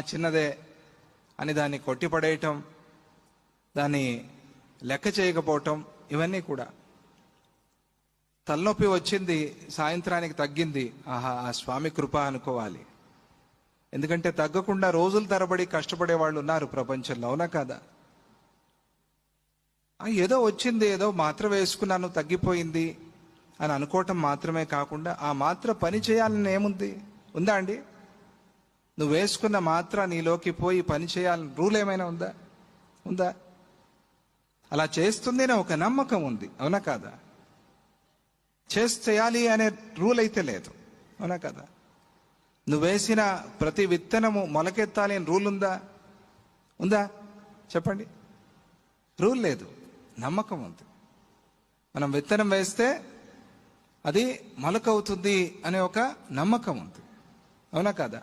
చిన్నదే అని దాన్ని కొట్టిపడేయటం, దాన్ని లెక్క చేయకపోవటం, ఇవన్నీ కూడా. తలనొప్పి వచ్చింది, సాయంత్రానికి తగ్గింది, ఆహా ఆ స్వామి కృప అనుకోవాలి. ఎందుకంటే తగ్గకుండా రోజుల తరబడి కష్టపడే వాళ్ళు ఉన్నారు ప్రపంచంలో, అవునా కాదా? ఏదో వచ్చింది, ఏదో మాత్ర వేసుకున్నాను తగ్గిపోయింది అని అనుకోవటం మాత్రమే కాకుండా ఆ మాత్ర పని చేయాలని ఏముంది? ఉందా అండి? నువ్వు వేసుకున్న మాత్ర నీలోకి పోయి పని చేయాలని రూల్ ఏమైనా ఉందా? అలా చేస్తుంది అనే ఒక నమ్మకం ఉంది, అవునా కాదా? చేయాలి అనే రూల్ అయితే లేదు, అవునా కదా? నువ్వు వేసిన ప్రతి విత్తనము మొలకెత్తాలి అని రూల్ ఉందా? చెప్పండి. రూల్ లేదు, నమ్మకం ఉంది. మనం విత్తనం వేస్తే అది మొలకవుతుంది అనే ఒక నమ్మకం ఉంది, అవునా కదా?